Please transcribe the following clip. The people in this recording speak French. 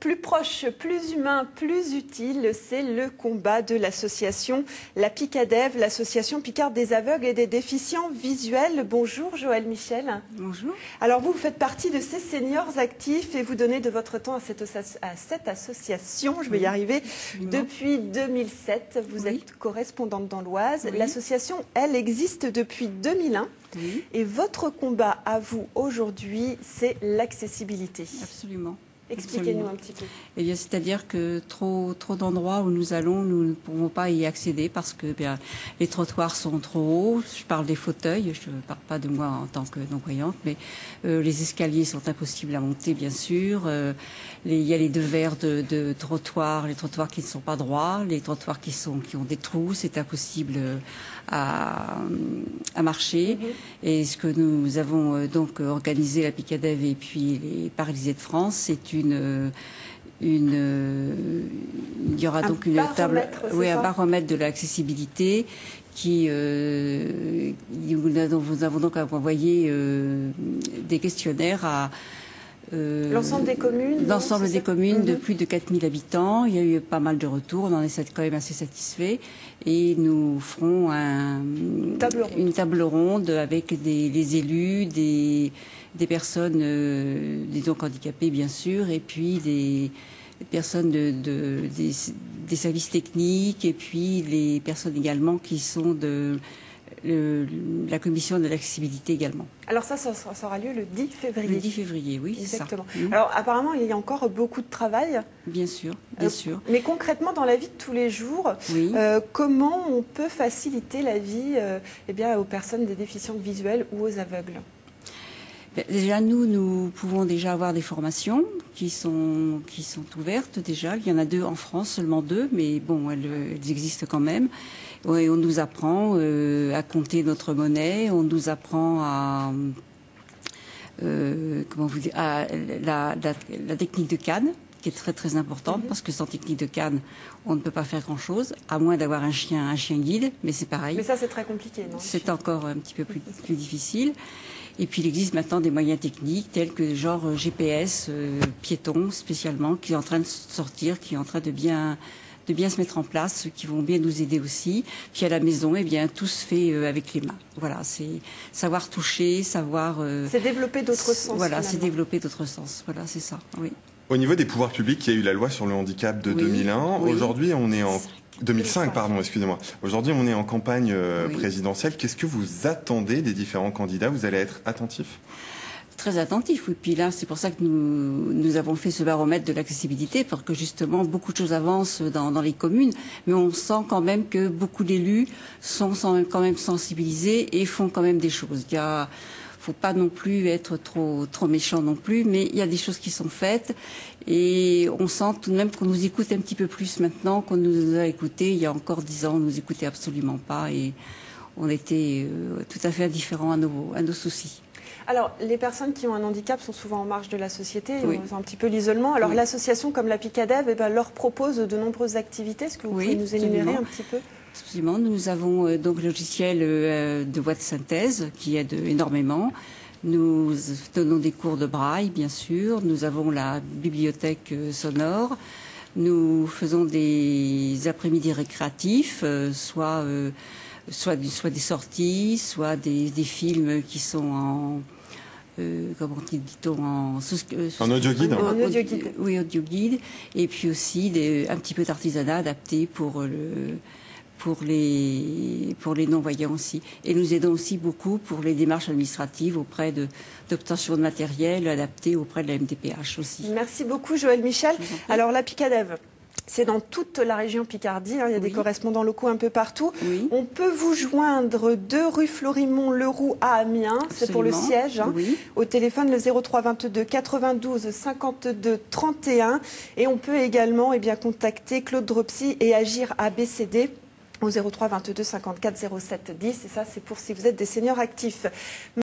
Plus proche, plus humain, plus utile, c'est le combat de l'association La Picadev, l'association picarde des aveugles et des déficients visuels. Bonjour Joël Michel. Bonjour. Alors vous faites partie de ces seniors actifs et vous donnez de votre temps à cette association, je vais y arriver, absolument. Depuis 2007. Vous êtes correspondante dans l'Oise. Oui. L'association, elle, existe depuis 2001. Oui. Et votre combat à vous aujourd'hui, c'est l'accessibilité. Absolument. Expliquez-nous un petit peu. Eh bien, c'est-à-dire que trop d'endroits où nous allons, nous ne pouvons pas y accéder parce que les trottoirs sont trop hauts. Je parle des fauteuils, je ne parle pas de moi en tant que non-voyante, mais les escaliers sont impossibles à monter, bien sûr. Il y a les devers de trottoirs, les trottoirs qui ne sont pas droits, les trottoirs qui ont des trous, c'est impossible à marcher. Et ce que nous avons donc organisé, la Picadev et puis les Paralysés de France, c'est il y aura donc une table, un baromètre de l'accessibilité qui nous avons donc envoyé des questionnaires à l'ensemble des communes. L'ensemble des communes de plus de 4000 habitants. Il y a eu pas mal de retours, on en est quand même assez satisfaits. Et nous ferons une table ronde avec des élus, des personnes, disons handicapées bien sûr, et puis des personnes des services techniques, et puis les personnes également qui sont de la commission de l'accessibilité également. Alors ça aura lieu le 10 février. Le 10 février, oui, c'est ça. Exactement. Alors apparemment, il y a encore beaucoup de travail. Bien sûr, bien sûr. Mais concrètement, dans la vie de tous les jours, comment on peut faciliter la vie aux personnes des déficients visuels ou aux aveugles ? Déjà, nous pouvons déjà avoir des formations qui sont ouvertes déjà. Il y en a 2 en France, seulement 2, mais bon, elles existent quand même. Et on nous apprend à compter notre monnaie, on nous apprend à la technique de canne, qui est très très importante, parce que sans technique de canne, on ne peut pas faire grand-chose, à moins d'avoir un chien guide, mais c'est pareil. Mais ça, c'est très compliqué, non ? C'est encore un petit peu plus difficile. Et puis il existe maintenant des moyens techniques tels que genre GPS, piéton spécialement, qui est en train de sortir, qui est en train de bien se mettre en place, qui vont bien nous aider aussi. Puis à la maison, tout se fait avec les mains. Voilà, c'est savoir toucher, savoir... c'est développer d'autres sens. Voilà, c'est développer d'autres sens. Voilà, c'est ça, oui. Au niveau des pouvoirs publics, il y a eu la loi sur le handicap de 2001. Aujourd'hui, on est en... 2005, pardon, excusez-moi. Aujourd'hui, on est en campagne présidentielle. Qu'est-ce que vous attendez des différents candidats ? Vous allez être attentif ? Très attentif, oui. Puis là, c'est pour ça que nous avons fait ce baromètre de l'accessibilité, parce que justement, beaucoup de choses avancent dans les communes, mais on sent quand même que beaucoup d'élus sont quand même sensibilisés et font quand même des choses. Faut pas non plus être trop méchant non plus, mais il y a des choses qui sont faites et on sent tout de même qu'on nous écoute un petit peu plus maintenant qu'on nous a écouté. Il y a encore 10 ans, on nous écoutait absolument pas et on était tout à fait indifférents à nos soucis. Alors, les personnes qui ont un handicap sont souvent en marge de la société, c'est un petit peu l'isolement. Alors, l'association comme la Picadev leur propose de nombreuses activités. Est-ce que vous pouvez nous énumérer un petit peu ? Absolument. Nous avons donc le logiciel de voix de synthèse qui aide énormément. Nous donnons des cours de braille, bien sûr. Nous avons la bibliothèque sonore. Nous faisons des après-midi récréatifs, soit des sorties, soit des films qui sont en en audio guide. Oui, audio guide. Et puis aussi un petit peu d'artisanat adapté pour les non-voyants aussi. Et nous aidons aussi beaucoup pour les démarches administratives auprès d'obtention de matériel adapté auprès de la MDPH aussi. Merci beaucoup Joël Michel. Alors la Picadev, c'est dans toute la région Picardie, il y a des correspondants locaux un peu partout. On peut vous joindre 2 rue Florimond-Leroux à Amiens, c'est pour le siège, au téléphone le 03 22 92 52 31. Et on peut également contacter Claude Dropsy et Agir ABCD au 03 22 54 07 10. Et ça, c'est pour si vous êtes des seniors actifs.